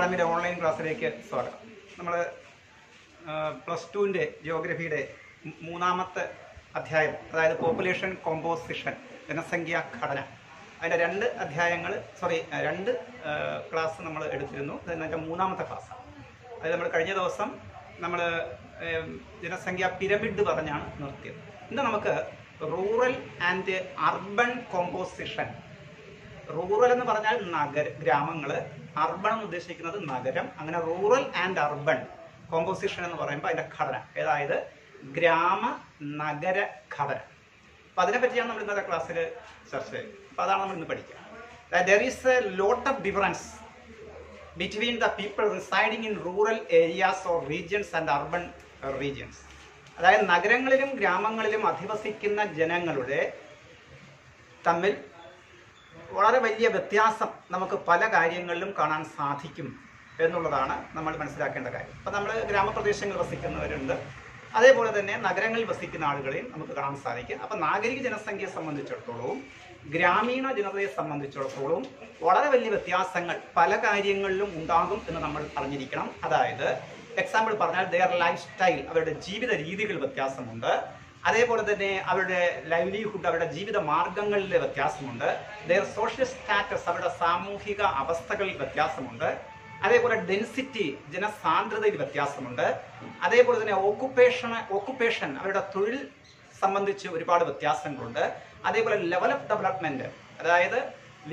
അക്കാഡമിയുടെ online ക്ലാസ്സിലേക്ക് സ്വാഗതം. നമ്മൾ +2 ജിയോഗ്രഫിയുടെ മൂന്നാമത്തെ അധ്യായം, അതായത് പോപ്പുലേഷൻ കോമ്പോസിഷൻ, ജനസംഖ്യാ ഘടന, അതിൻ്റെ രണ്ട് ക്ലാസ് നമ്മൾ എടുത്തിരുന്നു. അതിൻ്റെ മൂന്നാമത്തെ ക്ലാസ്. അത് നമ്മൾ കഴിഞ്ഞ ദിവസം നമ്മൾ ജനസംഖ്യാ പിരമിഡ് പറഞ്ഞാണ് നിർത്തിയത്. ഇന്ന് നമുക്ക് rural and urban composition. Rural എന്ന് പറഞ്ഞാൽ ഗ്രാമങ്ങൾ, അർബൺ എന്ന് ഉദ്ദേശിക്കുന്നത് നഗരം. അങ്ങനെ റൂറൽ ആൻഡ് അർബൻ കോമ്പോസിഷൻ എന്ന് പറയുമ്പോൾ അതിൻ്റെ ഘടന, അതായത് ഗ്രാമ നഗര ഘടന. അപ്പം അതിനെപ്പറ്റിയാണ് നമ്മൾ ഇന്നത്തെ ക്ലാസ്സിൽ ചർച്ച ചെയ്യുന്നത്. അപ്പോൾ അതാണ് നമ്മൾ ഇന്ന് പഠിക്കുക. There is a lot of difference between the people residing in rural areas or regions and urban regions. അതായത് നഗരങ്ങളിലും ഗ്രാമങ്ങളിലും അധിവസിക്കുന്ന ജനങ്ങളുടെ തമ്മിൽ വളരെ വലിയ വ്യത്യാസം നമുക്ക് പല കാര്യങ്ങളിലും കാണാൻ സാധിക്കും എന്നുള്ളതാണ് നമ്മൾ മനസ്സിലാക്കേണ്ട കാര്യം. അപ്പം നമ്മൾ ഗ്രാമപ്രദേശങ്ങളിൽ വസിക്കുന്നവരുണ്ട്, അതേപോലെ തന്നെ നഗരങ്ങളിൽ വസിക്കുന്ന ആളുകളെയും നമുക്ക് കാണാൻ സാധിക്കും. അപ്പം നാഗരിക ജനസംഖ്യയെ സംബന്ധിച്ചിടത്തോളവും ഗ്രാമീണ ജനതയെ സംബന്ധിച്ചിടത്തോളവും വളരെ വലിയ വ്യത്യാസങ്ങൾ പല കാര്യങ്ങളിലും ഉണ്ടാകും എന്ന് നമ്മൾ അറിഞ്ഞിരിക്കണം. അതായത് എക്സാമ്പിൾ പറഞ്ഞാൽ ദെയർ ലൈഫ് സ്റ്റൈൽ, അവരുടെ ജീവിത രീതികൾ വ്യത്യാസമുണ്ട്. അതേപോലെ തന്നെ അവരുടെ ലൈവ്ലിഹുഡ്, അവരുടെ ജീവിത മാർഗങ്ങളിൽ വ്യത്യാസമുണ്ട്. ദെയർ സോഷ്യൽ സ്റ്റാറ്റസ്, അവരുടെ സാമൂഹിക അവസ്ഥകളിൽ വ്യത്യാസമുണ്ട്. അതേപോലെ ഡെൻസിറ്റി, ജനസാന്ദ്രതയിൽ വ്യത്യാസമുണ്ട്. അതേപോലെ തന്നെ ഓക്കുപ്പേഷൻ, അവരുടെ തൊഴിൽ സംബന്ധിച്ച് ഒരുപാട് വ്യത്യാസങ്ങളുണ്ട്. അതേപോലെ ലെവൽ ഓഫ് ഡെവലപ്മെന്റ്, അതായത്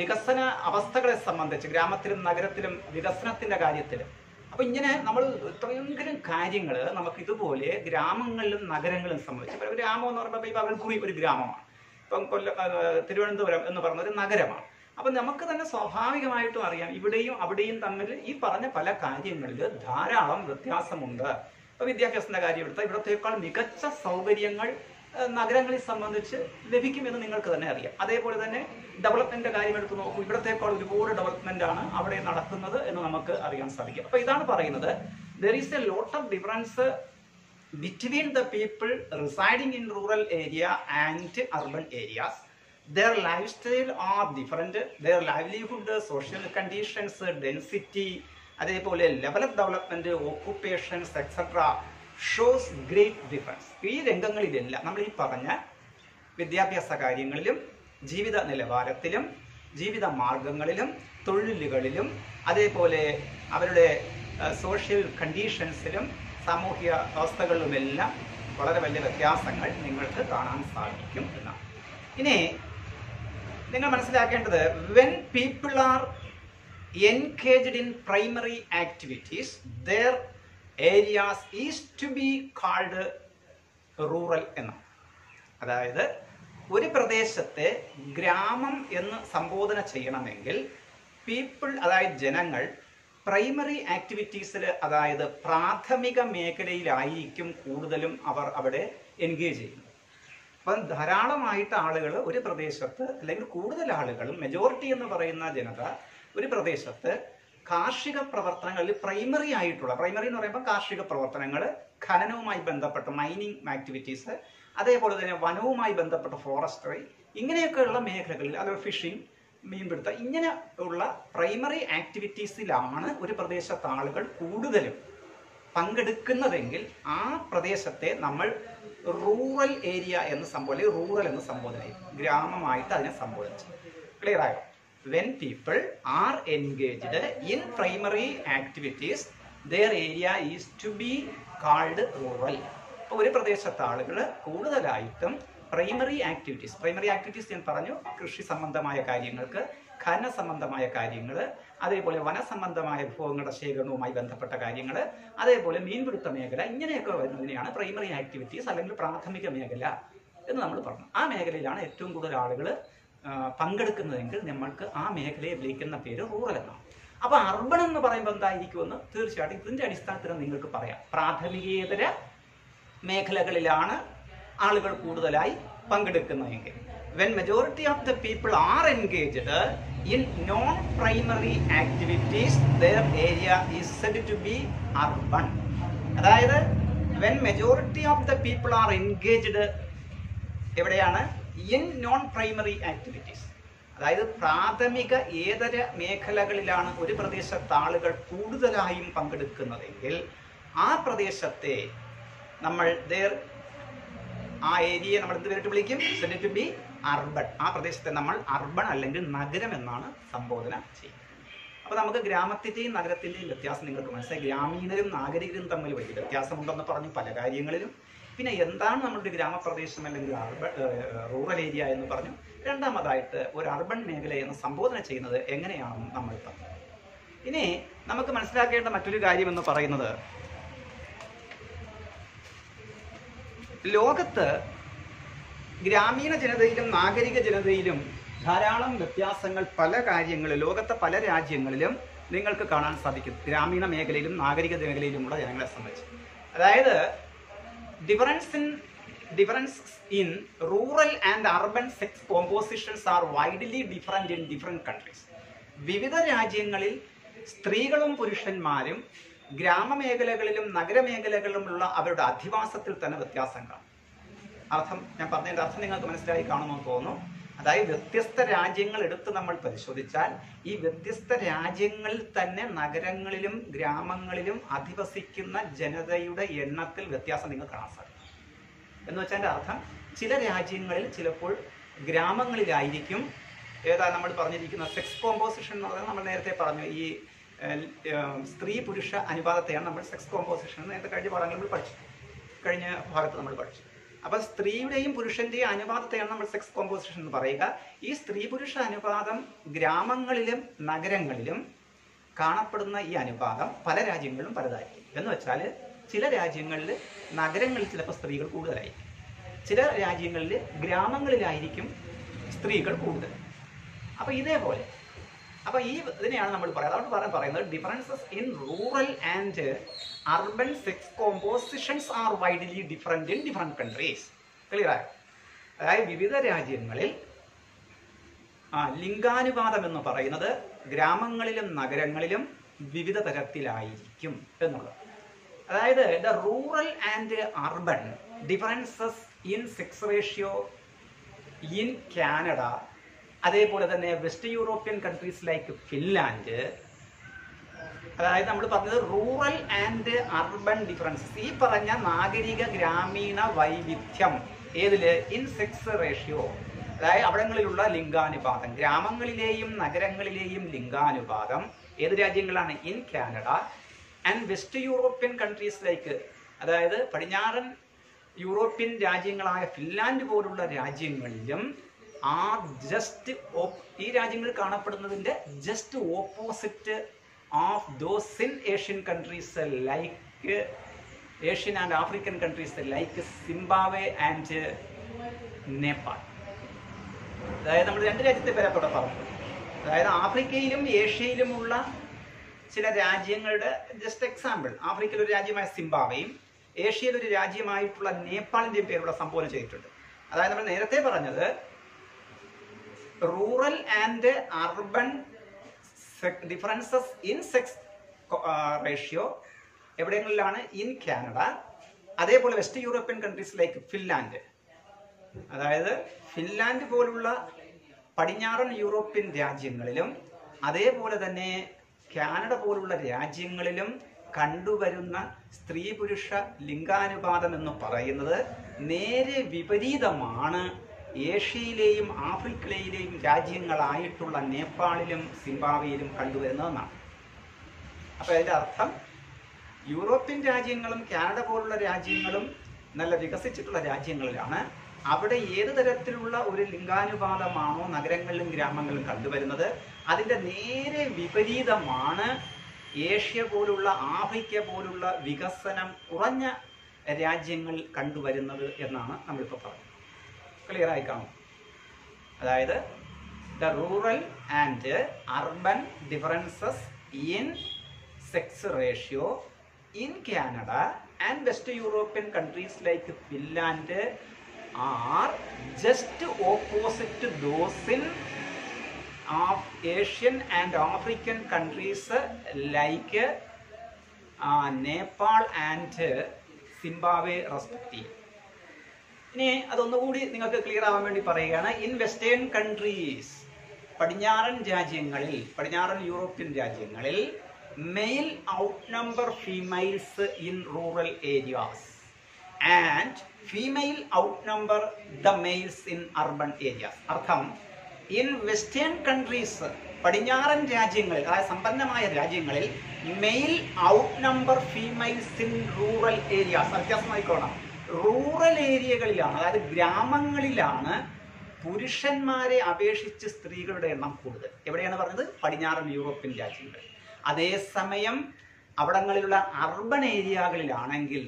വികസന അവസ്ഥകളെ സംബന്ധിച്ച് ഗ്രാമത്തിലും നഗരത്തിലും വികസനത്തിന്റെ കാര്യത്തിലും. അപ്പം ഇങ്ങനെ നമ്മൾ ഇത്രയെങ്കിലും കാര്യങ്ങൾ നമുക്ക് ഇതുപോലെ ഗ്രാമങ്ങളിലും നഗരങ്ങളിലും സംബന്ധിച്ച്, ഇപ്പോൾ ഗ്രാമം എന്ന് പറയുമ്പോൾ ഇപ്പോൾ അകൽക്കുറി ഒരു ഗ്രാമമാണ്, ഇപ്പം തിരുവനന്തപുരം എന്ന് പറയുന്ന ഒരു നഗരമാണ്. അപ്പം നമുക്ക് തന്നെ സ്വാഭാവികമായിട്ടും അറിയാം ഇവിടെയും അവിടെയും തമ്മിൽ ഈ പറഞ്ഞ പല കാര്യങ്ങളിൽ ധാരാളം വ്യത്യാസമുണ്ട്. ഇപ്പോൾ വിദ്യാഭ്യാസത്തിൻ്റെ കാര്യം എടുത്താൽ ഇവിടത്തേക്കാൾ മികച്ച സൗകര്യങ്ങൾ നഗരങ്ങളെ സംബന്ധിച്ച് ലഭിക്കുമെന്ന് നിങ്ങൾക്ക് തന്നെ അറിയാം. അതേപോലെ തന്നെ ഡെവലപ്മെന്റ് കാര്യം എടുത്ത് നോക്കൂ, ഇവിടത്തേക്കാൾ ഒരുപാട് ഡെവലപ്മെന്റ് ആണ് അവിടെ നടക്കുന്നത് എന്ന് നമുക്ക് അറിയാൻ സാധിക്കും. അപ്പൊ ഇതാണ് പറയുന്നത്, there is a lot of difference between the people residing in rural area and urban areas. Their lifestyle are different. Their livelihood, social conditions, density, അതേപോലെ level of development, occupations etcetera shows great difference. ഈ രംഗങ്ങളിലെല്ലാം നമ്മൾ ഈ പറഞ്ഞ വിദ്യാഭ്യാസ കാര്യങ്ങളിലും ജീവിത നിലവാരത്തിലും ജീവിത മാർഗങ്ങളിലും തൊഴിലുകളിലും അതേപോലെ അവരുടെ സോഷ്യൽ കണ്ടീഷൻസിലും സാമൂഹിക അവസ്ഥകളിലുമെല്ലാം വളരെ വലിയ വ്യത്യാസങ്ങൾ നിങ്ങൾക്ക് കാണാൻ സാധിക്കും എന്നാണ്. ഇനി നിങ്ങൾ മനസ്സിലാക്കേണ്ടത്, when people are engaged in primary activities their areas is to be called rural എന്നാണ്. അതായത് ഒരു പ്രദേശത്തെ ഗ്രാമം എന്ന് സംബോധന ചെയ്യണമെങ്കിൽ പീപ്പിൾ, അതായത് ജനങ്ങൾ പ്രൈമറി ആക്ടിവിറ്റീസിൽ, അതായത് പ്രാഥമിക മേഖലയിലായിരിക്കും കൂടുതലും അവർ അവിടെ എൻഗേജ് ചെയ്യുന്നത്. അപ്പം ധാരാളമായിട്ട് ആളുകൾ ഒരു പ്രദേശത്ത്, അല്ലെങ്കിൽ കൂടുതൽ ആളുകൾ, മെജോറിറ്റി എന്ന് പറയുന്ന ജനത ഒരു പ്രദേശത്ത് കാർഷിക പ്രവർത്തനങ്ങളിൽ പ്രൈമറി എന്ന് പറയുമ്പോൾ കാർഷിക പ്രവർത്തനങ്ങൾ, ഖനനവുമായി ബന്ധപ്പെട്ട മൈനിങ് ആക്ടിവിറ്റീസ്, അതേപോലെ തന്നെ വനവുമായി ബന്ധപ്പെട്ട ഫോറസ്ട്രി, ഇങ്ങനെയൊക്കെയുള്ള മേഖലകളിൽ, അതായത് ഫിഷിംഗ്, മീൻപിടുത്തം, ഇങ്ങനെ ഉള്ള പ്രൈമറി ആക്ടിവിറ്റീസിലാണ് ഒരു പ്രദേശത്തെ ആളുകൾ കൂടുതലും പങ്കെടുക്കുന്നതെങ്കിൽ ആ പ്രദേശത്തെ നമ്മൾ റൂറൽ ഏരിയ എന്ന് റൂറൽ എന്ന് സംബോധന ചെയ്യും, ഗ്രാമമായിട്ട് അതിനെ സംബോധന ചെയ്യും. ക്ലിയർ ആയോ? When people are engaged in primary activities their area is to be called rural. അപ്പോൾ ഒരു പ്രദേശത്തെ ആളുകൾ കൂടുതലായിട്ടും പ്രൈമറി ആക്ടിവിറ്റീസ് ഞാൻ പറഞ്ഞു, കൃഷി സംബന്ധമായ കാര്യങ്ങൾക്ക്, ഖനന സംബന്ധമായ കാര്യങ്ങൾ, അതേപോലെ വനസംബന്ധമായ വിഭവങ്ങളുടെ ശേഖരണവുമായി ബന്ധപ്പെട്ട കാര്യങ്ങൾ, അതേപോലെ മീൻപിടുത്ത മേഖല, ഇങ്ങനെയൊക്കെ വരുന്നതിനെയാണ് പ്രൈമറി ആക്ടിവിറ്റീസ് അല്ലെങ്കിൽ പ്രാഥമിക മേഖല എന്ന് നമ്മൾ പറഞ്ഞു. ആ മേഖലയിലാണ് ഏറ്റവും കൂടുതൽ ആളുകൾ പങ്കെടുക്കുന്നതെങ്കിൽ നമ്മൾക്ക് ആ മേഖലയെ വിളിക്കുന്ന പേര് റൂറൽ എന്നാണ്. അപ്പോൾ അർബൺ എന്ന് പറയുമ്പോൾ എന്തായിരിക്കുമെന്ന് തീർച്ചയായിട്ടും ഇതിൻ്റെ അടിസ്ഥാനത്തിൽ നിങ്ങൾക്ക് പറയാം. പ്രാഥമികേതര മേഖലകളിലാണ് ആളുകൾ കൂടുതലായി പങ്കെടുക്കുന്നതെങ്കിൽ, when majority of the people are engaged in non-primary activities their area is said to be urban. അതായത് when majority of the people are engaged എവിടെയാണ്? in non-primary activities. അതായത് പ്രാഥമിക ഏതര മേഖലകളിലാണ് ഒരു പ്രദേശത്ത് ആളുകൾ കൂടുതലായും പങ്കെടുക്കുന്നതെങ്കിൽ ആ പ്രദേശത്തെ നമ്മൾ ആ ഏരിയയെ നമ്മൾ എന്ത് പേരിട്ട് വിളിക്കും? Said to be urban. ആ പ്രദേശത്തെ നമ്മൾ അർബൺ അല്ലെങ്കിൽ നഗരം എന്നാണ് സംബോധന ചെയ്യുന്നത്. അപ്പോൾ നമുക്ക് ഗ്രാമത്തിൻ്റെയും നഗരത്തിൻ്റെയും വ്യത്യാസം നിങ്ങൾക്ക് മനസ്സിലായി. ഗ്രാമീണരും നാഗരികരും തമ്മിൽ വലിയ വ്യത്യാസമുണ്ടെന്ന് പറഞ്ഞു പല കാര്യങ്ങളിലും. പിന്നെ എന്താണ് നമ്മുടെ ഗ്രാമപ്രദേശം അല്ലെങ്കിൽ റൂറൽ ഏരിയ എന്ന് പറഞ്ഞു. രണ്ടാമതായിട്ട് ഒരു അർബൺ മേഖലയെന്ന് സംബോധന ചെയ്യുന്നത് എങ്ങനെയാണെന്ന് നമ്മൾ പറഞ്ഞു. ഇനി നമുക്ക് മനസ്സിലാക്കേണ്ട മറ്റൊരു കാര്യം എന്ന് പറയുന്നത്, ലോകത്ത് ഗ്രാമീണ ജനതയിലും നാഗരിക ജനതയിലും ധാരാളം വ്യത്യാസങ്ങൾ പല കാര്യങ്ങളിലും ലോകത്തെ പല രാജ്യങ്ങളിലും നിങ്ങൾക്ക് കാണാൻ സാധിക്കും. ഗ്രാമീണ മേഖലയിലും നാഗരിക മേഖലയിലുമുള്ള ജനങ്ങളെ സംബന്ധിച്ച്. അതായത് differences in rural and urban sex compositions are widely different in different countries. വിവിധ രാജ്യങ്ങളിൽ സ്ത്രീകളും പുരുഷന്മാരും ഗ്രാമമേഖലകളിലും നഗരമേഖലകളിലുമുള്ള അവരുടെ അധിവാസത്തിൽ തന്നെ വ്യത്യാസം കാണും. ഞാൻ പറഞ്ഞതിൻ്റെ അർത്ഥം നിങ്ങൾക്ക് മനസ്സിലായി കാണുമെന്ന് തോന്നുന്നു. അതായത് വ്യത്യസ്ത രാജ്യങ്ങൾ എടുത്ത് നമ്മൾ പരിശോധിച്ചാൽ ഈ വ്യത്യസ്ത രാജ്യങ്ങളിൽ തന്നെ നഗരങ്ങളിലും ഗ്രാമങ്ങളിലും അധിവസിക്കുന്ന ജനതയുടെ എണ്ണത്തിൽ വ്യത്യാസം നിങ്ങൾക്ക് കാണാൻ സാധിക്കും. എന്ന് വെച്ചാൽ അർത്ഥം, ചില രാജ്യങ്ങളിൽ ചിലപ്പോൾ ഗ്രാമങ്ങളിലായിരിക്കും നമ്മൾ പറഞ്ഞിരിക്കുന്ന സെക്സ് കോമ്പോസിഷൻ എന്ന് പറഞ്ഞാൽ നമ്മൾ നേരത്തെ പറഞ്ഞു, ഈ സ്ത്രീ പുരുഷ അനുപാതത്തെയാണ് നമ്മൾ സെക്സ് കോമ്പോസിഷൻ നേരത്തെ കഴിഞ്ഞ പാഠങ്ങളിൽ പഠിച്ചു, കഴിഞ്ഞ ഭാഗത്ത് നമ്മൾ പഠിച്ചു. അപ്പോൾ സ്ത്രീയുടെയും പുരുഷന്റെയും അനുപാതത്തെയാണ് നമ്മൾ സെക്സ് കോമ്പോസിഷൻ എന്ന് പറയുക. ഈ സ്ത്രീ പുരുഷ അനുപാതം ഗ്രാമങ്ങളിലും നഗരങ്ങളിലും കാണപ്പെടുന്ന ഈ അനുപാതം പല രാജ്യങ്ങളിലും പലതായിരിക്കും. എന്ന് വെച്ചാൽ ചില രാജ്യങ്ങളിൽ നഗരങ്ങളിൽ ചിലപ്പോൾ സ്ത്രീകൾ കൂടുതലായിരിക്കും, ചില രാജ്യങ്ങളിൽ ഗ്രാമങ്ങളിലായിരിക്കും സ്ത്രീകൾ കൂടുതൽ. അപ്പോൾ ഇതേപോലെ ഇതിനെയാണ് നമ്മൾ പറയുന്നത്. അതുകൊണ്ട് പറയുന്നത് differences in rural and urban sex compositions are widely different in different countries. Clear ആയോ? അതായത് വിവിധ രാജ്യങ്ങളിൽ ലിംഗാനുപാതം എന്ന് പറയുന്നത് ഗ്രാമങ്ങളിലും നഗരങ്ങളിലും വിവിധ തരത്തിലായിരിക്കും എന്നുള്ളത്. അതായത് the rural and urban differences in sex ratio in Canada, അതേപോലെ തന്നെ west European countries like Finland. അതായത് നമ്മൾ പറഞ്ഞത് റൂറൽ ആൻഡ് അർബൻ ഡിഫറൻസസ്, ഈ പറഞ്ഞ നാഗരിക ഗ്രാമീണ വൈവിധ്യം ഏതില്? ഇൻ സെക്സ് റേഷ്യോ, അതായത് അവിടങ്ങളിലുള്ള ലിംഗാനുപാതം, ഗ്രാമങ്ങളിലെയും നഗരങ്ങളിലെയും ലിംഗാനുപാതം ഏത് രാജ്യങ്ങളാണ്? In Canada and west European countries like, അതായത് പടിഞ്ഞാറൻ യൂറോപ്യൻ രാജ്യങ്ങളായ ഫിൻലാൻഡ് പോലുള്ള രാജ്യങ്ങളിലും ഈ രാജ്യങ്ങളിൽ കാണപ്പെടുന്നതിന്റെ just opposite of those in Asian countries like Asian and African countries like Zimbabwe and Nepal. അതായത് നമ്മൾ രണ്ട് രാജ്യത്തെ പേരെ കൂടെ പറഞ്ഞു. അതായത് ആഫ്രിക്കയിലും ഏഷ്യയിലുമുള്ള ചില രാജ്യങ്ങളുടെ ജസ്റ്റ് എക്സാമ്പിൾ, ആഫ്രിക്കയിൽ ഒരു രാജ്യമായ സിംബാബ്വെയും ഏഷ്യയിൽ ഒരു രാജ്യമായിട്ടുള്ള നേപ്പാളിന്റെയും പേരുടെ സംബോധന ചെയ്തിട്ടുണ്ട്. അതായത് നമ്മൾ നേരത്തെ പറഞ്ഞത് rural and urban differences in sex ratio എവിടെങ്ങളിലാണ്? ഇൻ കാനഡ, അതേപോലെ west European countries like Finland. അതായത് ഫിൻലാൻഡ് പോലുള്ള പടിഞ്ഞാറൻ യൂറോപ്യൻ രാജ്യങ്ങളിലും അതേപോലെ തന്നെ കാനഡ പോലുള്ള രാജ്യങ്ങളിലും കണ്ടുവരുന്ന സ്ത്രീ പുരുഷ ലിംഗാനുപാതം എന്ന് പറയുന്നത് നേരെ വിപരീതമാണ് ഏഷ്യയിലെയും ആഫ്രിക്കയിലെയും രാജ്യങ്ങളായിട്ടുള്ള നേപ്പാളിലും സിംബാബ്വേയിലും കണ്ടുവരുന്നതെന്നാണ്. അപ്പോൾ അതിൻ്റെ അർത്ഥം യൂറോപ്യൻ രാജ്യങ്ങളും കാനഡ പോലുള്ള രാജ്യങ്ങളും നല്ല വികസിച്ചിട്ടുള്ള രാജ്യങ്ങളിലാണ്. അവിടെ ഏത് തരത്തിലുള്ള ഒരു ലിംഗാനുപാതമാണോ നഗരങ്ങളിലും ഗ്രാമങ്ങളിലും കണ്ടുവരുന്നത്, അതിൻ്റെ നേരെ വിപരീതമാണ് ഏഷ്യ പോലുള്ള ആഫ്രിക്ക പോലുള്ള വികസനം കുറഞ്ഞ രാജ്യങ്ങൾ കണ്ടുവരുന്നത് എന്നാണ് നമ്മളിപ്പോൾ പറഞ്ഞത്. ക്ലിയർ ആയി കാണും. അതായത് the rural and urban differences in sex ratio in Canada and west European countries like Finland are just opposite those in Asian and African countries like Nepal and Zimbabwe respectively. ഇനി അതൊന്നുകൂടി നിങ്ങൾക്ക് clear ആവാൻ വേണ്ടി പറയുകയാണ്. In western countries പടിഞ്ഞാറൻ European രാജ്യങ്ങളിൽ male outnumber females in rural areas and female outnumber the males in urban areas. അർത്ഥം, in western countries, പടിഞ്ഞാറൻ രാജ്യങ്ങളിൽ, അതായത് സമ്പന്നമായ രാജ്യങ്ങളിൽ, male outnumber females in rural areas. വ്യത്യാസമായിക്കോണം. റൂറൽ ഏരിയകളിലാണ്, അതായത് ഗ്രാമങ്ങളിലാണ് പുരുഷന്മാരെ അപേക്ഷിച്ച് സ്ത്രീകളുടെ എണ്ണം കൂടുതൽ. എവിടെയാണ് പറഞ്ഞത്? പടിഞ്ഞാറൻ യൂറോപ്യൻ രാജ്യങ്ങളിൽ. അതേസമയം അവിടങ്ങളിലുള്ള അർബൻ ഏരിയകളിലാണെങ്കിൽ,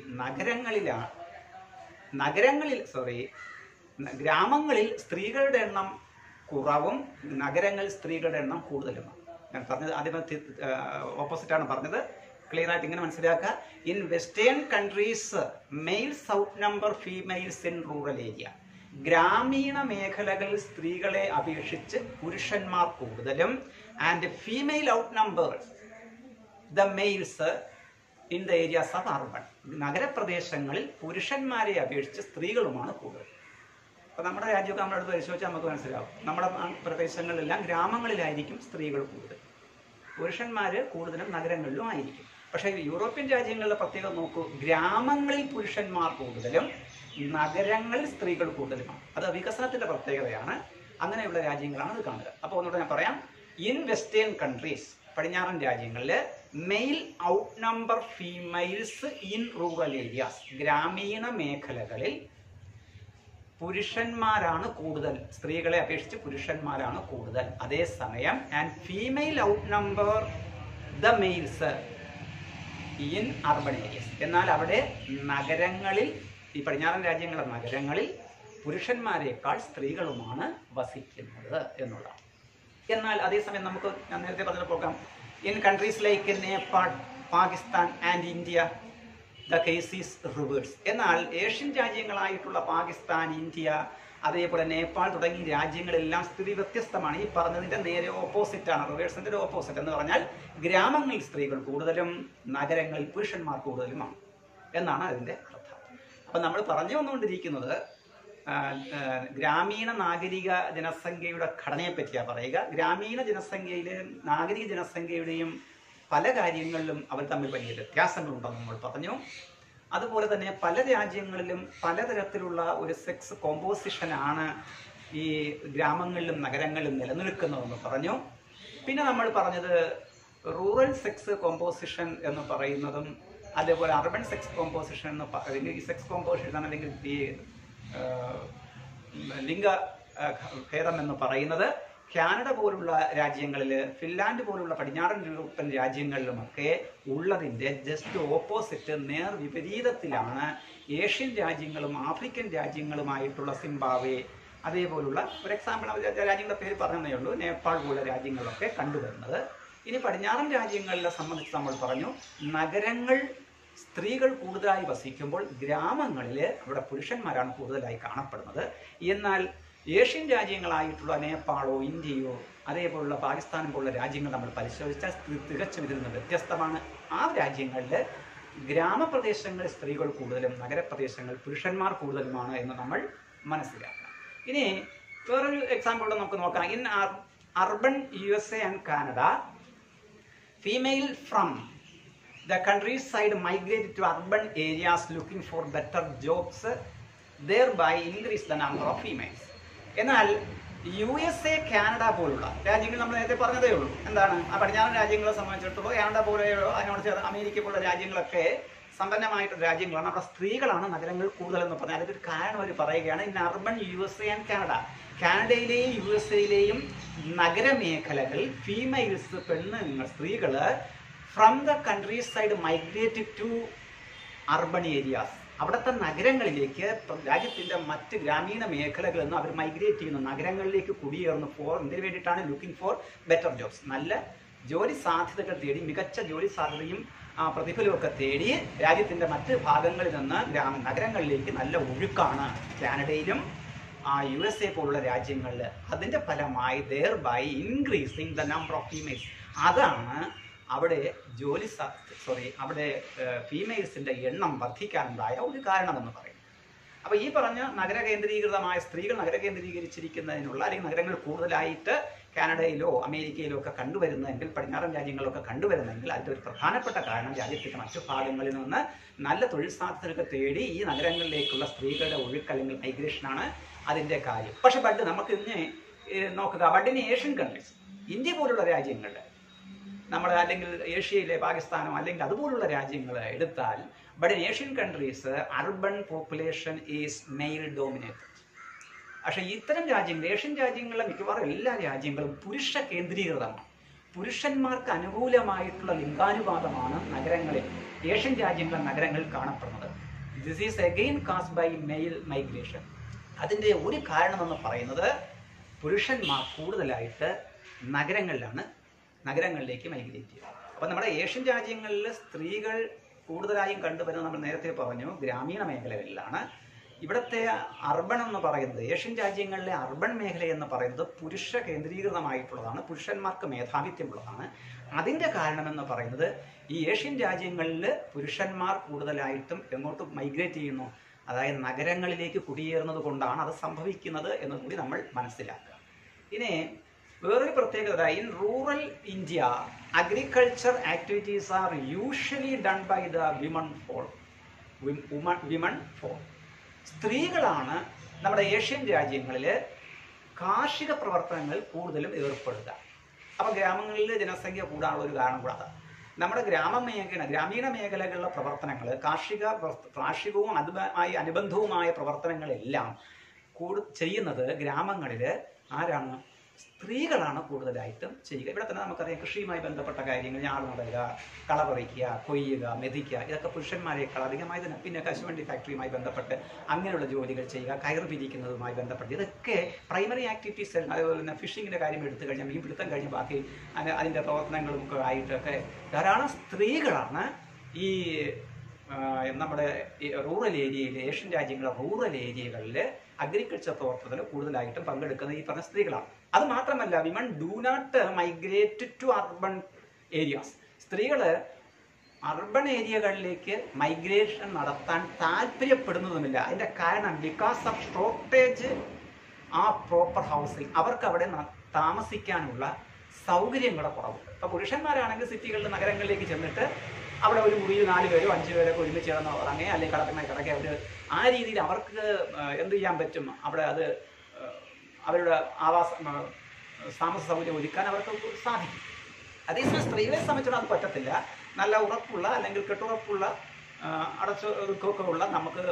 ഗ്രാമങ്ങളിൽ സ്ത്രീകളുടെ എണ്ണം കുറവും നഗരങ്ങളിൽ സ്ത്രീകളുടെ എണ്ണം കൂടുതലുമാണ്. ഞാൻ പറഞ്ഞത് ആദ്യം ഓപ്പോസിറ്റാണ് പറഞ്ഞത്. ക്ലിയർ ആയിട്ട് ഇങ്ങനെ മനസ്സിലാക്കുക. In western countries males outnumber females in rural area. ഗ്രാമീണ മേഖലകളിൽ സ്ത്രീകളെ അപേക്ഷിച്ച് പുരുഷന്മാർ കൂടുതലും, and female outnumber the males in the areas of urban. നഗരപ്രദേശങ്ങളിൽ പുരുഷന്മാരെ അപേക്ഷിച്ച് സ്ത്രീകളുമാണ് കൂടുതൽ. അപ്പോൾ നമ്മുടെ രാജ്യമൊക്കെ നമ്മുടെ അടുത്ത് പരിശോധിച്ചാൽ നമുക്ക് മനസ്സിലാവും. നമ്മുടെ പ്രദേശങ്ങളിലെല്ലാം ഗ്രാമങ്ങളിലായിരിക്കും സ്ത്രീകൾ കൂടുതൽ, പുരുഷന്മാർ കൂടുതലും നഗരങ്ങളിലും ആയിരിക്കും. പക്ഷേ യൂറോപ്യൻ രാജ്യങ്ങളിലെ പ്രത്യേകത നോക്കൂ, ഗ്രാമങ്ങളിൽ പുരുഷന്മാർ കൂടുതലും നഗരങ്ങളിൽ സ്ത്രീകൾ കൂടുതലുമാണ്. അത് വികസനത്തിൻ്റെ പ്രത്യേകതയാണ്. അങ്ങനെയുള്ള രാജ്യങ്ങളാണ് ഇത് കാണുക. അപ്പോൾ ഒന്നുകൂടെ ഞാൻ പറയാം. ഇൻ വെസ്റ്റേൺ കൺട്രീസ്, പടിഞ്ഞാറൻ രാജ്യങ്ങളിൽ, male outnumber females in rural areas, ഗ്രാമീണ മേഖലകളിൽ പുരുഷന്മാരാണ് കൂടുതൽ, സ്ത്രീകളെ അപേക്ഷിച്ച് പുരുഷന്മാരാണ് കൂടുതൽ. അതേസമയം and female outnumber the males in urban areas. എന്നാൽ അവിടെ നഗരങ്ങളിൽ, ഈ പടിഞ്ഞാറൻ രാജ്യങ്ങളുടെ നഗരങ്ങളിൽ പുരുഷന്മാരെക്കാൾ സ്ത്രീകളുമാണ് വസിക്കുന്നത് എന്നുള്ളതാണ്. എന്നാൽ അതേസമയം നമുക്ക്, ഞാൻ നേരത്തെ പറഞ്ഞ പോകാം, in countries like Nepal, Pakistan and India the case is reverse. എന്നാൽ ഏഷ്യൻ രാജ്യങ്ങളായിട്ടുള്ള പാകിസ്ഥാൻ, ഇന്ത്യ, അതേപോലെ നേപ്പാൾ തുടങ്ങിയ രാജ്യങ്ങളെല്ലാം സ്ഥിതി വ്യത്യസ്തമാണ്. ഈ പറഞ്ഞതിൻ്റെ നേരെ ഓപ്പോസിറ്റാണ്. റിവേഴ്സിൻ്റെ ഒരു ഓപ്പോസിറ്റ് എന്ന് പറഞ്ഞാൽ ഗ്രാമങ്ങളിൽ സ്ത്രീകൾ കൂടുതലും നഗരങ്ങളിൽ പുരുഷന്മാർ കൂടുതലുമാണ് എന്നാണ് അതിൻ്റെ അർത്ഥം. അപ്പം നമ്മൾ പറഞ്ഞു വന്നുകൊണ്ടിരിക്കുന്നത് ഗ്രാമീണ നാഗരിക ജനസംഖ്യയുടെ ഘടനയെ പറ്റിയാണ് പറയുക. ഗ്രാമീണ ജനസംഖ്യയിലെയും നാഗരിക ജനസംഖ്യയുടെയും പല കാര്യങ്ങളിലും അവർ തമ്മിൽ വലിയ വ്യത്യാസങ്ങളുണ്ടെന്ന് നമ്മൾ പറഞ്ഞു. അതുപോലെ തന്നെ പല രാജ്യങ്ങളിലും പലതരത്തിലുള്ള ഒരു സെക്സ് കോമ്പോസിഷനാണ് ഈ ഗ്രാമങ്ങളിലും നഗരങ്ങളിലും നിലനിൽക്കുന്നതെന്ന് പറഞ്ഞു. പിന്നെ നമ്മൾ പറഞ്ഞത് റൂറൽ സെക്സ് കോമ്പോസിഷൻ എന്ന് പറയുന്നതും അതേപോലെ അർബൻ സെക്സ് കോമ്പോസിഷൻ എന്ന് പറയുന്നത്, ഈ സെക്സ് കോമ്പോസിഷൻ അല്ലെങ്കിൽ ഈ ലിംഗ ഭേദം എന്ന് പറയുന്നത് കാനഡ പോലുള്ള രാജ്യങ്ങളിൽ, ഫിൻലാൻഡ് പോലുള്ള പടിഞ്ഞാറൻ യൂറോപ്യൻ രാജ്യങ്ങളിലുമൊക്കെ ഉള്ളതിൻ്റെ ജസ്റ്റ് ഓപ്പോസിറ്റ്, നേർ വിപരീതത്തിലാണ് ഏഷ്യൻ രാജ്യങ്ങളും ആഫ്രിക്കൻ രാജ്യങ്ങളുമായിട്ടുള്ള സിംബാബ്വെ, അതേപോലുള്ള ഒരു എക്സാമ്പിൾ രാജ്യങ്ങളുടെ പേര് പറഞ്ഞതേ ഉള്ളൂ, നേപ്പാൾ പോലുള്ള രാജ്യങ്ങളൊക്കെ കണ്ടുവരുന്നത്. ഇനി പടിഞ്ഞാറൻ രാജ്യങ്ങളെ സംബന്ധിച്ച് നമ്മൾ പറഞ്ഞു, നഗരങ്ങൾ സ്ത്രീകൾ കൂടുതലായി വസിക്കുമ്പോൾ ഗ്രാമങ്ങളിൽ അവിടെ പുരുഷന്മാരാണ് കൂടുതലായി കാണപ്പെടുന്നത്. എന്നാൽ ഏഷ്യൻ രാജ്യങ്ങളായിട്ടുള്ള നേപ്പാളോ ഇന്ത്യയോ അതേപോലുള്ള പാകിസ്ഥാനും പോലുള്ള രാജ്യങ്ങൾ നമ്മൾ പരിശോധിച്ചാൽ തികച്ചും ഇതിൽ നിന്ന് വ്യത്യസ്തമാണ്. ആ രാജ്യങ്ങളിൽ ഗ്രാമപ്രദേശങ്ങളിൽ സ്ത്രീകൾ കൂടുതലും നഗരപ്രദേശങ്ങളിൽ പുരുഷന്മാർ കൂടുതലുമാണ് എന്ന് നമ്മൾ മനസ്സിലാക്കണം. ഇനി വേറൊരു എക്സാമ്പിൾ നമുക്ക് നോക്കാം. In urban USA and Canada, female from the countryside migrated to urban areas looking for better jobs, thereby increase the number of females. എന്നാൽ USA, കാനഡ പോലുള്ള രാജ്യങ്ങൾ നമ്മൾ നേരത്തെ പറഞ്ഞതേ ഉള്ളൂ. എന്താണ് ആ പടിഞ്ഞാറൻ രാജ്യങ്ങളെ സംബന്ധിച്ചിടത്തോളം കാനഡ പോലെയോ അതിനോട് ചേർന്ന് അമേരിക്ക പോലുള്ള രാജ്യങ്ങളൊക്കെ സമ്പന്നമായിട്ടുള്ള രാജ്യങ്ങളാണ്. അവിടെ സ്ത്രീകളാണ് നഗരങ്ങൾ കൂടുതലെന്ന് പറഞ്ഞാൽ അതിൻ്റെ ഒരു കാരണം അവർ പറയുകയാണ്. In urban USA and Canada, കാനഡയിലെയും USAയിലെയും നഗരമേഖലകൾ ഫീമെയിൽസ്, പെണ്ണുങ്ങൾ, സ്ത്രീകൾ from the countryside migrated to urban areas, അവിടുത്തെ നഗരങ്ങളിലേക്ക്, രാജ്യത്തിൻ്റെ മറ്റ് ഗ്രാമീണ മേഖലകളിൽ നിന്ന് അവർ മൈഗ്രേറ്റ് ചെയ്യുന്നു, നഗരങ്ങളിലേക്ക് കുടിയേറുന്നു. എന്തിനു വേണ്ടിയിട്ടാണ്? ലുക്കിംഗ് ഫോർ ബെറ്റർ ജോബ്സ്, നല്ല ജോലി സാധ്യതകൾ തേടി, മികച്ച ജോലി സാധ്യതയും പ്രതിഫലമൊക്കെ തേടി രാജ്യത്തിൻ്റെ മറ്റ് ഭാഗങ്ങളിൽ നിന്ന് നഗരങ്ങളിലേക്ക് നല്ല ഒഴുക്കാണ് കാനഡയിലും USA പോലുള്ള രാജ്യങ്ങളിൽ. അതിൻ്റെ ഫലമായി thereby increasing the number of females, അതാണ് അവിടെ അവിടെ ഫീമെയിൽസിൻ്റെ എണ്ണം വർദ്ധിക്കാനുണ്ടായ ഒരു കാരണമെന്ന് പറയും. അപ്പോൾ ഈ പറഞ്ഞ നഗര കേന്ദ്രീകൃതമായ സ്ത്രീകൾ നഗര കേന്ദ്രീകരിച്ചിരിക്കുന്നതിനുള്ള അല്ലെങ്കിൽ നഗരങ്ങൾ കൂടുതലായിട്ട് കാനഡയിലോ അമേരിക്കയിലോ ഒക്കെ കണ്ടുവരുന്നതെങ്കിൽ പടിഞ്ഞാറൻ രാജ്യങ്ങളിലൊക്കെ കണ്ടുവരുന്നെങ്കിൽ അതിൻ്റെ ഒരു പ്രധാനപ്പെട്ട കാരണം രാജ്യത്തിൻ്റെ മറ്റു ഭാഗങ്ങളിൽ നിന്ന് നല്ല തൊഴിൽ സാധ്യതകൾ തേടി ഈ നഗരങ്ങളിലേക്കുള്ള സ്ത്രീകളുടെ ഒഴുക്ക് അല്ലെങ്കിൽ മൈഗ്രേഷനാണ് അതിൻ്റെ കാര്യം. പക്ഷെ നമുക്ക് ഇന്ന് നോക്കുക, ബഡിന് ഏഷ്യൻ കൺട്രീസ്, ഇന്ത്യ പോലുള്ള രാജ്യങ്ങളിൽ നമ്മൾ അല്ലെങ്കിൽ ഏഷ്യയിലെ പാകിസ്ഥാനോ അല്ലെങ്കിൽ അതുപോലുള്ള രാജ്യങ്ങൾ എടുത്താൽ but in Asian countries urban population is male dominated. പക്ഷേ ഇത്തരം രാജ്യങ്ങൾ, ഏഷ്യൻ രാജ്യങ്ങളിലെ മിക്കവാറും എല്ലാ രാജ്യങ്ങളും പുരുഷ കേന്ദ്രീകൃതമാണ്. പുരുഷന്മാർക്ക് അനുകൂലമായിട്ടുള്ള ലിംഗാനുപാതമാണ് നഗരങ്ങളിൽ, ഏഷ്യൻ രാജ്യങ്ങളിലെ നഗരങ്ങളിൽ കാണപ്പെടുന്നത്. This is again caused by male migration. അതിൻ്റെ ഒരു കാരണമെന്ന് പറയുന്നത് പുരുഷന്മാർ കൂടുതലായിട്ട് നഗരങ്ങളിലേക്ക് മൈഗ്രേറ്റ് ചെയ്യുക. അപ്പം നമ്മുടെ ഏഷ്യൻ രാജ്യങ്ങളിൽ സ്ത്രീകൾ കൂടുതലായും കണ്ടുവരുന്നത് നമ്മൾ നേരത്തെ പറഞ്ഞു ഗ്രാമീണ മേഖലകളിലാണ്. ഇവിടുത്തെ അർബൺ എന്ന് പറയുന്നത്, ഏഷ്യൻ രാജ്യങ്ങളിലെ അർബൺ മേഖല എന്ന് പറയുന്നത് പുരുഷ കേന്ദ്രീകൃതമായിട്ടുള്ളതാണ്, പുരുഷന്മാർക്ക് മേധാവിത്വമുള്ളതാണ്. അതിൻ്റെ കാരണമെന്ന് പറയുന്നത് ഈ ഏഷ്യൻ രാജ്യങ്ങളിൽ പുരുഷന്മാർ കൂടുതലായിട്ടും എങ്ങോട്ട് മൈഗ്രേറ്റ് ചെയ്യുന്നു, അതായത് നഗരങ്ങളിലേക്ക് കുടിയേറുന്നത് കൊണ്ടാണ് അത് സംഭവിക്കുന്നത് എന്ന് കൂടി നമ്മൾ മനസ്സിലാക്കുക. ഇനി വേറൊരു പ്രത്യേകത, in rural India agriculture activities are usually done by the women folk. സ്ത്രീകളാണ് നമ്മുടെ ഏഷ്യൻ രാജ്യങ്ങളിൽ കാർഷിക പ്രവർത്തനങ്ങൾ കൂടുതലും ഏർപ്പെടുക. അപ്പോൾ ഗ്രാമങ്ങളിൽ ജനസംഖ്യ കൂടാനുള്ള ഒരു കാരണം കൂടാതെ നമ്മുടെ ഗ്രാമീണ മേഖലകളിലെ പ്രവർത്തനങ്ങൾ, കാർഷികവും അതുമായി അനുബന്ധവുമായ പ്രവർത്തനങ്ങളെല്ലാം ചെയ്യുന്നത് ഗ്രാമങ്ങളിൽ ആരാണ്? സ്ത്രീകളാണ് കൂടുതലായിട്ടും ചെയ്യുക. ഇവിടെ തന്നെ നമുക്കറിയാം കൃഷിയുമായി ബന്ധപ്പെട്ട കാര്യങ്ങൾ, ഞാറ് നടുക, കളപറിക്കുക, കൊയ്യുക, മെതിക്കുക, ഇതൊക്കെ പുരുഷന്മാരെക്കാൾ അധികമായി തന്നെ. പിന്നെ കശുവണ്ടി ഫാക്ടറിയുമായി ബന്ധപ്പെട്ട് അങ്ങനെയുള്ള ജോലികൾ ചെയ്യുക, കയർ പിരിക്കുന്നതുമായി ബന്ധപ്പെട്ട് ഇതൊക്കെ പ്രൈമറി ആക്ടിവിറ്റീസ്. അതുപോലെ തന്നെ ഫിഷിങ്ങിൻ്റെ കാര്യം എടുത്തു കഴിഞ്ഞാൽ, മീൻ പിടുത്തം കഴിഞ്ഞ് ബാക്കി അതിൻ്റെ പ്രവർത്തനങ്ങളും ഒക്കെ ആയിട്ടൊക്കെ ധാരാളം സ്ത്രീകളാണ് ഈ നമ്മുടെ റൂറൽ ഏരിയയിൽ, ഏഷ്യൻ രാജ്യങ്ങളിലെ റൂറൽ ഏരിയകളിൽ അഗ്രികൾച്ചർ പ്രവർത്തനത്തിൽ കൂടുതലായിട്ടും പങ്കെടുക്കുന്നത് ഈ പറഞ്ഞ സ്ത്രീകളാണ്. അത് മാത്രമല്ല, women do not migrate to urban areas. സ്ത്രീകൾ അർബൺ ഏരിയകളിലേക്ക് മൈഗ്രേഷൻ നടത്താൻ താല്പര്യപ്പെടുന്നതുമില്ല. അതിൻ്റെ കാരണം because of shortage of proper housing. അവർക്ക് അവിടെ താമസിക്കാനുള്ള സൗകര്യങ്ങളുടെ കുറവുണ്ട്. ഇപ്പോൾ പുരുഷന്മാരാണെങ്കിൽ സിറ്റികളിൽ, നഗരങ്ങളിലേക്ക് ചെന്നിട്ട് അവിടെ ഒരു മുറിയിൽ 4 പേരോ 5 പേരൊക്കെ ഒരുമിച്ച് ചേർന്ന് ഉറങ്ങുക, അല്ലെങ്കിൽ കിടക്കുക. അവർ ആ രീതിയിൽ അവർക്ക് എന്ത് ചെയ്യാൻ പറ്റും, അവിടെ അത് അവരുടെ താമസ സൗകര്യം ഒരുക്കാൻ അവർക്ക് സാധിക്കും. അതേസമയം സ്ത്രീകളെ സംബന്ധിച്ചിടത്തോളം അത് പറ്റത്തില്ല. നല്ല ഉറപ്പുള്ള അല്ലെങ്കിൽ കെട്ടുറപ്പുള്ള അടച്ചൊക്കെ ഉള്ള നമുക്ക്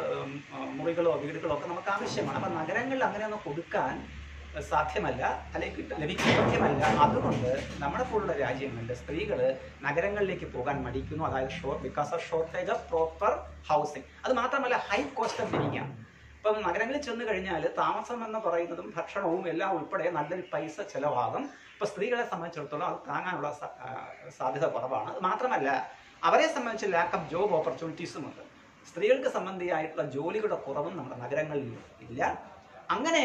മുറികളോ വീടുകളോ ഒക്കെ നമുക്ക് ആവശ്യമാണ്. അപ്പം നഗരങ്ങളിൽ അങ്ങനെയൊന്നും കൊടുക്കാൻ സാധ്യമല്ല, അല്ലെങ്കിൽ ലഭിക്കാധ്യമല്ല. അതുകൊണ്ട് നമ്മുടെ പോലുള്ള രാജ്യങ്ങളിൽ സ്ത്രീകൾ നഗരങ്ങളിലേക്ക് പോകാൻ മടിക്കുന്നു. അതായത് because of shortage of proper housing. അത് മാത്രമല്ല, ഹൈ കോസ്റ്റ് ഓഫ് ലിവിംഗ് ആണ്. ഇപ്പം നഗരങ്ങളിൽ ചെന്ന് കഴിഞ്ഞാൽ താമസം എന്ന് പറയുന്നതും ഭക്ഷണവും എല്ലാം ഉൾപ്പെടെ നല്ലൊരു പൈസ ചിലവാകും. ഇപ്പോൾ സ്ത്രീകളെ സംബന്ധിച്ചിടത്തോളം അത് താങ്ങാനുള്ള സാധ്യത കുറവാണ്. അത് മാത്രമല്ല, അവരെ സംബന്ധിച്ച് ലാക്ക് ഓഫ് ജോബ് ഓപ്പർച്യൂണിറ്റീസും ഉണ്ട്. സ്ത്രീകൾക്ക് സംബന്ധിയായിട്ടുള്ള ജോലികളുടെ കുറവും നമ്മുടെ നഗരങ്ങളിൽ ഇല്ല. അങ്ങനെ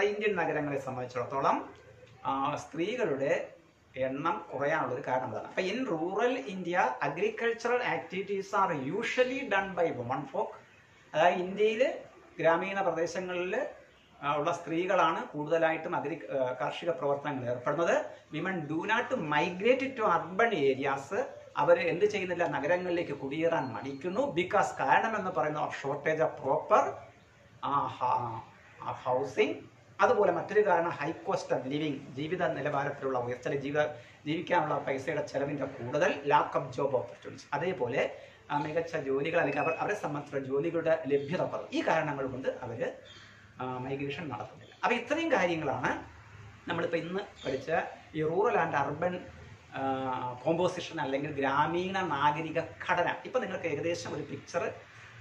ഇന്ത്യൻ നഗരങ്ങളെ സംബന്ധിച്ചിടത്തോളം സ്ത്രീകളുടെ എണ്ണം കുറയാനുള്ളൊരു കാരണം എന്താണ്? അപ്പം in rural India agricultural activities are usually done by woman folk. അതായത് ഇന്ത്യയിൽ ഗ്രാമീണ പ്രദേശങ്ങളിൽ ഉള്ള സ്ത്രീകളാണ് കൂടുതലായിട്ടും കാർഷിക പ്രവർത്തനങ്ങൾ ഏർപ്പെടുന്നത്. Women do not migrate to urban areas. അവർ എന്ത് ചെയ്യുന്നില്ല, നഗരങ്ങളിലേക്ക് കുടിയേറാൻ മടിക്കുന്നു. ബിക്കോസ് കാരണം എന്ന് പറയുന്നത് ഷോർട്ടേജ് ഓഫ് പ്രോപ്പർ ഹൗസിംഗ്. അതുപോലെ മറ്റൊരു കാരണം ഹൈ കോസ്റ്റ് ഓഫ് ലിവിങ്, ജീവിത നിലവാരത്തിലുള്ള ഉയർച്ച, ജീവിക്കാനുള്ള പൈസയുടെ ചെലവിൻ്റെ കൂടുതൽ, ലാക്ക് ഓഫ് ജോബ് ഓപ്പർച്യൂണിറ്റീസ്. അതേപോലെ മികച്ച ജോലികൾ അല്ലെങ്കിൽ അവരെ സംബന്ധിച്ചുള്ള ജോലികളുടെ ലഭ്യത കുറവ്. ഈ കാരണങ്ങൾ കൊണ്ട് അവർ മൈഗ്രേഷൻ നടത്തുന്നില്ല. അപ്പോൾ ഇത്രയും കാര്യങ്ങളാണ് നമ്മളിപ്പോൾ ഇന്ന് പഠിച്ച ഈ റൂറൽ ആൻഡ് അർബൻ കോമ്പോസിഷൻ അല്ലെങ്കിൽ ഗ്രാമീണ നാഗരിക ഘടന. ഇപ്പം നിങ്ങൾക്ക് ഏകദേശം ഒരു പിക്ചർ,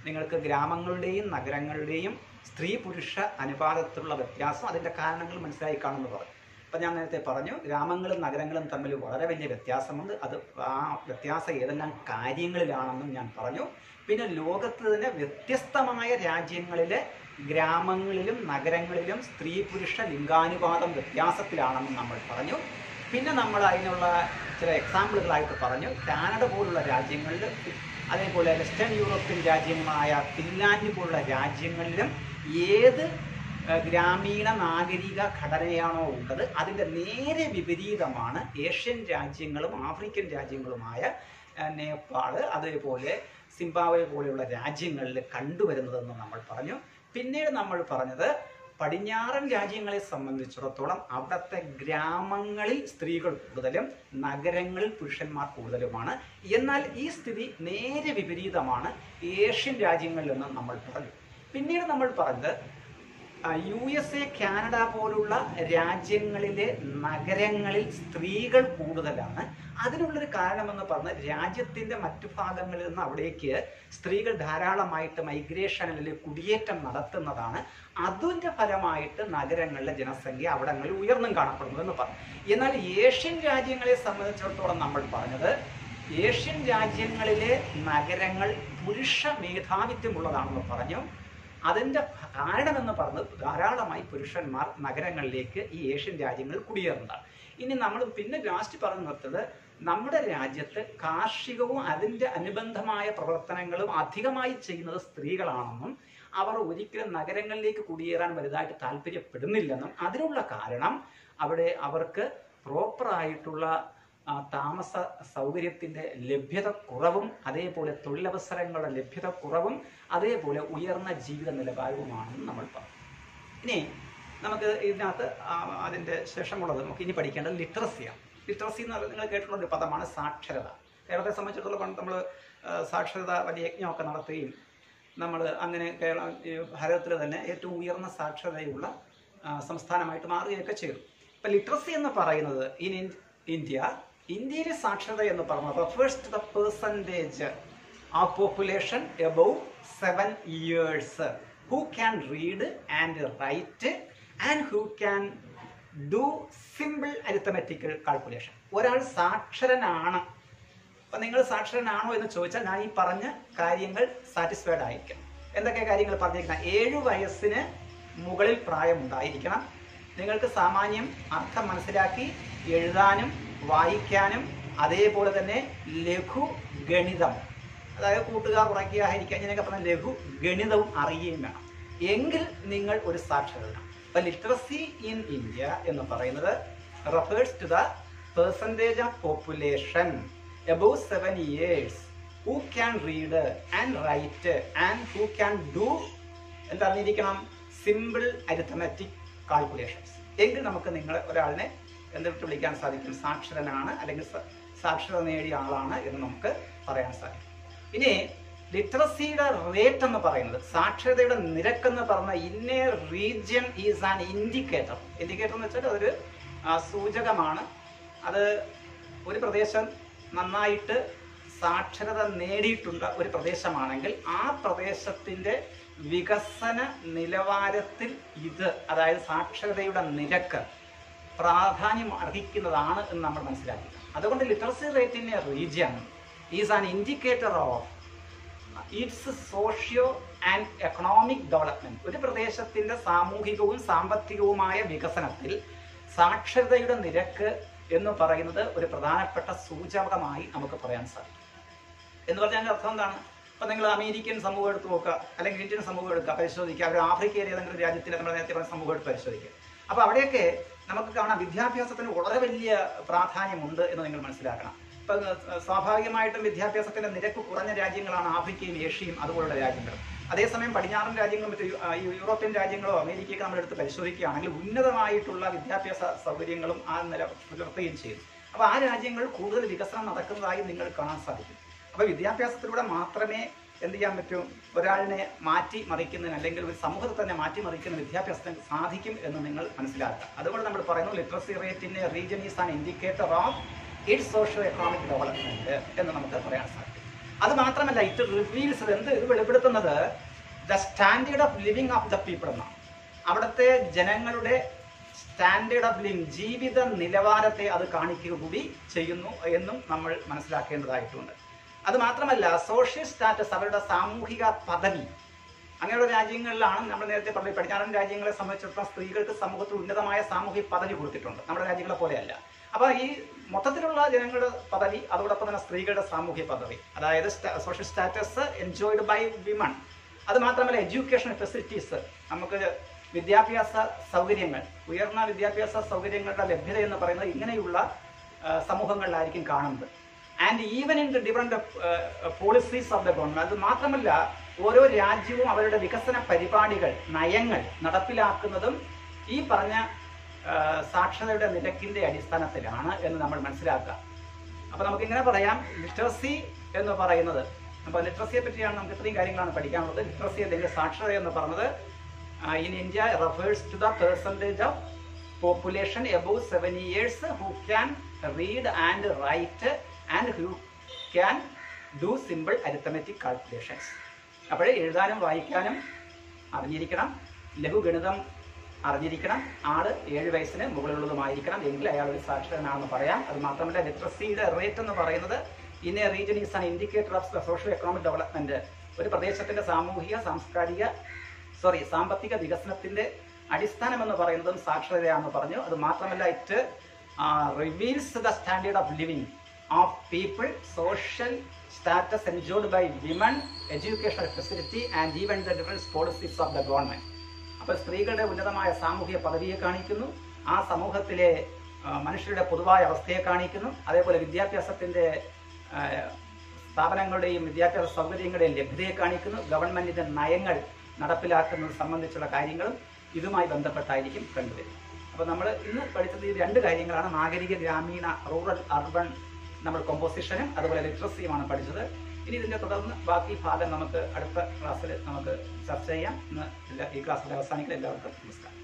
നിങ്ങൾക്ക് ഗ്രാമങ്ങളുടെയും നഗരങ്ങളുടെയും സ്ത്രീ പുരുഷ അനുപാതത്തിലുള്ള വ്യത്യാസം, അതിൻ്റെ കാരണങ്ങൾ മനസ്സിലായി കാണുമെന്ന് പറഞ്ഞു. അപ്പം ഞാൻ നേരത്തെ പറഞ്ഞു, ഗ്രാമങ്ങളും നഗരങ്ങളും തമ്മിൽ വളരെ വലിയ വ്യത്യാസമുണ്ട്. അത് ആ വ്യത്യാസം ഏതെല്ലാം കാര്യങ്ങളിലാണെന്നും ഞാൻ പറഞ്ഞു. പിന്നെ ലോകത്ത് തന്നെ വ്യത്യസ്തമായ രാജ്യങ്ങളിലെ ഗ്രാമങ്ങളിലും നഗരങ്ങളിലും സ്ത്രീ പുരുഷ ലിംഗാനുപാതം വ്യത്യാസത്തിലാണെന്നും നമ്മൾ പറഞ്ഞു. പിന്നെ നമ്മൾ അതിനുള്ള ചില എക്സാമ്പിളുകളായിട്ട് പറഞ്ഞു. കാനഡ പോലുള്ള രാജ്യങ്ങളിൽ, അതേപോലെ വെസ്റ്റേൺ യൂറോപ്യൻ രാജ്യങ്ങളായ ഫിൻലാൻഡ് പോലുള്ള രാജ്യങ്ങളിലും ഏത് ഗ്രാമീണ നാഗരിക ഘടനയാണോ ഉള്ളത് അതിൻ്റെ നേരെ വിപരീതമാണ് ഏഷ്യൻ രാജ്യങ്ങളും ആഫ്രിക്കൻ രാജ്യങ്ങളുമായ നേപ്പാൾ, അതേപോലെ സിംബാബ്വെ പോലെയുള്ള രാജ്യങ്ങളിൽ കണ്ടുവരുന്നതെന്ന് നമ്മൾ പറഞ്ഞു. പിന്നീട് നമ്മൾ പറഞ്ഞത് പടിഞ്ഞാറൻ രാജ്യങ്ങളെ സംബന്ധിച്ചിടത്തോളം അവിടുത്തെ ഗ്രാമങ്ങളിൽ സ്ത്രീകൾ കൂടുതലും നഗരങ്ങളിൽ പുരുഷന്മാർ കൂടുതലുമാണ്. എന്നാൽ ഈ സ്ഥിതി നേരെ വിപരീതമാണ് ഏഷ്യൻ രാജ്യങ്ങളിലെന്ന് നമ്മൾ പറഞ്ഞു. പിന്നീട് നമ്മൾ പറഞ്ഞത് USA, കാനഡ പോലുള്ള രാജ്യങ്ങളിലെ നഗരങ്ങളിൽ സ്ത്രീകൾ കൂടുതലാണ്. അതിനുള്ളൊരു കാരണമെന്ന് പറഞ്ഞാൽ രാജ്യത്തിൻ്റെ മറ്റു ഭാഗങ്ങളിൽ നിന്ന് അവിടേക്ക് സ്ത്രീകൾ ധാരാളമായിട്ട് മൈഗ്രേഷൻ അല്ലെങ്കിൽ കുടിയേറ്റം നടത്തുന്നതാണ്. അതിൻ്റെ ഫലമായിട്ട് നഗരങ്ങളിലെ ജനസംഖ്യ അവിടങ്ങളിൽ ഉയർന്നും കാണപ്പെടുന്നു എന്ന് പറഞ്ഞു. എന്നാൽ ഏഷ്യൻ രാജ്യങ്ങളെ സംബന്ധിച്ചിടത്തോളം നമ്മൾ പറഞ്ഞത് ഏഷ്യൻ രാജ്യങ്ങളിലെ നഗരങ്ങൾ പുരുഷ മേധാവിത്വമുള്ളതാണെന്ന് പറഞ്ഞു. അതിൻ്റെ കാരണമെന്ന് പറഞ്ഞത് ധാരാളമായി പുരുഷന്മാർ നഗരങ്ങളിലേക്ക് ഈ ഏഷ്യൻ രാജ്യങ്ങളിൽ കുടിയേറുന്നതാണ്. ഇനി നമ്മൾ പിന്നെ ലാസ്റ്റ് പറഞ്ഞു നിർത്തത് നമ്മുടെ രാജ്യത്ത് കാർഷികവും അതിൻ്റെ അനുബന്ധമായ പ്രവർത്തനങ്ങളും അധികമായി ചെയ്യുന്നത് സ്ത്രീകളാണെന്നും അവർ ഒരിക്കലും നഗരങ്ങളിലേക്ക് കുടിയേറാൻ വലുതായിട്ട് താല്പര്യപ്പെടുന്നില്ലെന്നും അതിനുള്ള കാരണം അവിടെ അവർക്ക് പ്രോപ്പറായിട്ടുള്ള താമസ സൗകര്യത്തിൻ്റെ ലഭ്യത കുറവും അതേപോലെ തൊഴിലവസരങ്ങളുടെ ലഭ്യത കുറവും അതേപോലെ ഉയർന്ന ജീവിത നിലവാരവുമാണെന്ന് നമ്മൾ പറഞ്ഞു. ഇനി നമുക്ക് ഇതിനകത്ത് അതിൻ്റെ ശേഷമുള്ളത് നമുക്ക് ഇനി പഠിക്കേണ്ടത് ലിറ്ററസിയാണ്. ലിറ്ററസി എന്ന് പറയുന്നത് നിങ്ങൾ കേട്ടിട്ടുള്ള ഒരു പദമാണ് സാക്ഷരത. കേരളത്തെ സംബന്ധിച്ചിടത്തോളം നമ്മൾ സാക്ഷരത വലിയ യജ്ഞമൊക്കെ നടത്തുകയും നമ്മൾ അങ്ങനെ ഭാരതത്തിൽ തന്നെ ഏറ്റവും ഉയർന്ന സാക്ഷരതയുള്ള സംസ്ഥാനമായിട്ട് മാറുകയൊക്കെ ചെയ്തു. ഇപ്പം ലിറ്ററസി എന്ന് പറയുന്നത് ഇന്ത്യയിലെ സാക്ഷരത എന്ന് പറഞ്ഞാൽ refers to the percentage of population above 7 years who can read and write and who can do simple arithmetical calculation. ഒരാൾ സാക്ഷരനാണ്. അപ്പം നിങ്ങൾ സാക്ഷരനാണോ എന്ന് ചോദിച്ചാൽ ഞാൻ ഈ പറഞ്ഞ കാര്യങ്ങൾ സാറ്റിസ്ഫൈഡ് ആയിരിക്കണം. എന്തൊക്കെ കാര്യങ്ങൾ പറഞ്ഞിരിക്കണം? 7 വയസ്സിന് മുകളിൽ പ്രായമുണ്ടായിരിക്കണം. നിങ്ങൾക്ക് സാമാന്യം അർത്ഥം മനസ്സിലാക്കി എഴുതാനും വായിക്കാനും അതേപോലെ തന്നെ ലഘു ഗണിതം, അതായത് കൂട്ടുക കുറയ്ക്കുക ഹരിക്കുക ഇങ്ങനെയൊക്കെ പറഞ്ഞ ലഘു ഗണിതവും അറിയുകയും വേണം. എങ്കിൽ നിങ്ങൾ ഒരു സാക്ഷരനാണ്. അപ്പം ലിറ്ററസി ഇൻ ഇന്ത്യ എന്ന് പറയുന്നത് refers to the percentage of population above 7 years who can read and write and who can do എന്തറിഞ്ഞിരിക്കണം? Simple arithmetic calculations. എങ്കിൽ നമുക്ക് ഒരാളിനെ എന്തിട്ട് വിളിക്കാൻ സാധിക്കും? സാക്ഷരനാണ് അല്ലെങ്കിൽ സാക്ഷരത നേടിയ ആളാണ് എന്ന് നമുക്ക് പറയാൻ സാധിക്കും. ഇനി ലിറ്ററസിയുടെ റേറ്റ് എന്ന് പറയുന്നത്, സാക്ഷരതയുടെ നിരക്കെന്ന് പറഞ്ഞ in A region is an indicator. Indicator എന്ന് വെച്ചാൽ അതൊരു സൂചകമാണ്. അത് ഒരു പ്രദേശം നന്നായിട്ട് സാക്ഷരത നേടിയിട്ടുള്ള ഒരു പ്രദേശമാണെങ്കിൽ ആ പ്രദേശത്തിൻ്റെ വികസന നിലവാരത്തിൽ അതായത് സാക്ഷരതയുടെ നിരക്ക് പ്രാധാന്യം അർഹിക്കുന്നതാണ് എന്ന് നമ്മൾ മനസ്സിലാക്കുക. അതുകൊണ്ട് literacy rate in A region is an indicator of its socio and economic development. ഒരു പ്രദേശത്തിൻ്റെ സാമൂഹികവും സാമ്പത്തികവുമായ വികസനത്തിൽ സാക്ഷരതയുടെ നിരക്ക് എന്ന് പറയുന്നത് ഒരു പ്രധാനപ്പെട്ട സൂചകമായി നമുക്ക് പറയാൻ സാധിക്കും. എന്ന് പറഞ്ഞാൽ അർത്ഥം എന്താണ്? അപ്പം നിങ്ങൾ അമേരിക്കൻ സമൂഹം എടുത്ത് നോക്കുക, അല്ലെങ്കിൽ ഇന്ത്യൻ സമൂഹം എടുക്കുക, പരിശോധിക്കുക. അവർ ആഫ്രിക്കയിലെ ഏതെങ്കിലും രാജ്യത്തിലെ നമ്മൾ നേരത്തെ പറഞ്ഞ സമൂഹം എടുത്ത് പരിശോധിക്കുക. അപ്പോൾ അവിടെയൊക്കെ നമുക്ക് കാണാം വിദ്യാഭ്യാസത്തിന് വളരെ വലിയ പ്രാധാന്യമുണ്ട് എന്ന് നിങ്ങൾ മനസ്സിലാക്കണം. ഇപ്പം സ്വാഭാവികമായിട്ടും വിദ്യാഭ്യാസത്തിൻ്റെ നിരക്ക് കുറഞ്ഞ രാജ്യങ്ങളാണ് ആഫ്രിക്കയും ഏഷ്യയും അതുപോലുള്ള രാജ്യങ്ങളും. അതേസമയം പടിഞ്ഞാറൻ രാജ്യങ്ങളും മറ്റ് യൂറോപ്യൻ രാജ്യങ്ങളോ അമേരിക്കയൊക്കെ നമ്മളെടുത്ത് പരിശോധിക്കുകയാണെങ്കിൽ ഉന്നതമായിട്ടുള്ള വിദ്യാഭ്യാസ സൗകര്യങ്ങളും ആ നില പുലർത്തുകയും ചെയ്തു. അപ്പോൾ ആ രാജ്യങ്ങളിൽ കൂടുതൽ വികസനം നടക്കുന്നതായി നിങ്ങൾ കാണാൻ സാധിക്കും. അപ്പോൾ വിദ്യാഭ്യാസത്തിലൂടെ മാത്രമേ എന്ത് ചെയ്യാൻ പറ്റും? ഒരാളിനെ മാറ്റി മറിക്കുന്നതിന് അല്ലെങ്കിൽ ഒരു സമൂഹത്തെ തന്നെ മാറ്റി മറിക്കുന്ന വിദ്യാഭ്യാസത്തിന് സാധിക്കും എന്ന് നിങ്ങൾ മനസ്സിലാക്കുക. അതുകൊണ്ട് നമ്മൾ പറയുന്നു literacy rate in A region is an indicator of its socio economic development എന്ന് നമുക്ക് പറയാൻ സാധിക്കും. അത് മാത്രമല്ല, ഇറ്റ് റിവീൽസ് ഇത് വെളിപ്പെടുത്തുന്നത് the standard of living of the people എന്നാണ്. അവിടുത്തെ ജനങ്ങളുടെ സ്റ്റാൻഡേർഡ് ഓഫ് ലിവിങ്, ജീവിത നിലവാരത്തെ അത് കാണിക്കുക കൂടി ചെയ്യുന്നു എന്നും നമ്മൾ മനസ്സിലാക്കേണ്ടതായിട്ടുണ്ട്. അത് മാത്രമല്ല, സോഷ്യൽ സ്റ്റാറ്റസ്, അവരുടെ സാമൂഹിക പദവി, അങ്ങനെയുള്ള രാജ്യങ്ങളിലാണ് നമ്മൾ നേരത്തെ പറഞ്ഞ പടിഞ്ഞാറൻ രാജ്യങ്ങളെ സംബന്ധിച്ചിടത്തോളം സ്ത്രീകൾക്ക് സമൂഹത്തിൽ ഉന്നതമായ സാമൂഹിക പദവി കൊടുത്തിട്ടുണ്ട്, നമ്മുടെ രാജ്യങ്ങളെ പോലെയല്ല. അപ്പോൾ ഈ മൊത്തത്തിലുള്ള ജനങ്ങളുടെ പദവി, അതോടൊപ്പം തന്നെ സ്ത്രീകളുടെ സാമൂഹിക പദവി, അതായത് social status enjoyed by women, അതുമാത്രമല്ല എഡ്യൂക്കേഷൻ ഫെസിലിറ്റീസ്, നമുക്ക് വിദ്യാഭ്യാസ സൗകര്യങ്ങൾ, ഉയർന്ന വിദ്യാഭ്യാസ സൗകര്യങ്ങളുടെ ലഭ്യത എന്ന് പറയുന്നത് ഇങ്ങനെയുള്ള സമൂഹങ്ങളിലായിരിക്കും കാണുന്നത്. And even in the different policies of the government. അത് മാത്രമല്ല ഓരോ രാജ്യവും അവരുടെ വികസന പരിപാടികൾ, നയങ്ങൾ നടപ്പിലാക്കുന്നതും ഈ പറഞ്ഞ സാക്ഷരതയുടെ നിരക്കിന്റെ അടിസ്ഥാനത്തിലാണ് എന്ന് നമ്മൾ മനസ്സിലാക്കുക. അപ്പോൾ നമുക്കിങ്ങനെ പറയാം, ലിറ്ററസി എന്ന് പറയുന്നത്, അപ്പോൾ ലിറ്ററസിയെ പറ്റിയാണ് നമുക്ക് ഇത്രയും കാര്യങ്ങളാണ് പഠിക്കാനുള്ളത്. ലിറ്ററസി അല്ലെങ്കിൽ സാക്ഷരത എന്ന് പറയുന്നത് in India refers to the percentage of population above 7 years who can read and write and who can do simple arithmetic calculations. അപ്പോൾ എഴുതാനും വായിക്കാനും അറിഞ്ഞിരിക്കണം, ലഘുഗണിതം അറിഞ്ഞിരിക്കണം, ആള് 7 വയസ്സിന് മുകളിലുള്ളതുമായിരിക്കണം, എങ്കിൽ അയാൾ ഒരു സാക്ഷരനാണെന്ന് പറയാം. അത് മാത്രമല്ല ലിറ്ററസിയുടെ റേറ്റ് എന്ന് പറയുന്നത് in A region is an indicator of the socio economic development. ഒരു പ്രദേശത്തിന്റെ സാമ്പത്തിക വികസനത്തിന്റെ അടിസ്ഥാനം എന്ന് പറയുന്നതും സാക്ഷരതയാണെന്ന് പറഞ്ഞു. അത് മാത്രമല്ല it reveals the standard of living of people, social status enjoyed by women, educational facility and even the difference policies of the government. അപ്പോൾ സ്ത്രീകളുടെ ഉന്നതമായ സാമൂഹിക പദവിയെ കാണിക്കുന്നു, ആ സമൂഹത്തിലെ മനുഷ്യരുടെ പൊതുവായ അവസ്ഥയെ കാണിക്കുന്നു, അതേപോലെ വിദ്യാഭ്യാസത്തിന്റെ സ്ഥാപനങ്ങളുടെയും വിദ്യാഭ്യാസ സൗകര്യങ്ങളുടെയും ലഭ്യതയെ കാണിക്കുന്നു, ഗവൺമെന്റിന്റെ നയങ്ങൾ നടപ്പിലാക്കുന്നത് സംബന്ധിച്ചുള്ള കാര്യങ്ങളും ഇതുമായി ബന്ധപ്പെട്ടായിരിക്കും കണ്ടുവരും. അപ്പോൾ നമ്മൾ ഇന്ന് പഠിച്ചത് ഈ 2 കാര്യങ്ങളാണ്. നാഗരിക, ഗ്രാമീണ, റൂറൽ, അർബൻ നമ്മൾ കോമ്പോസിഷനും അതുപോലെ ലിറ്ററസിയുമാണ് പഠിച്ചത്. ഇനി ഇതിൻ്റെ തുടർന്ന് ബാക്കി ഭാഗം നമുക്ക് അടുത്ത ക്ലാസ്സിൽ നമുക്ക് ചർച്ച ചെയ്യാം. ഇന്ന് ഈ ക്ലാസ്സിൽ അവസാനിക്കുന്ന എല്ലാവർക്കും നമസ്കാരം.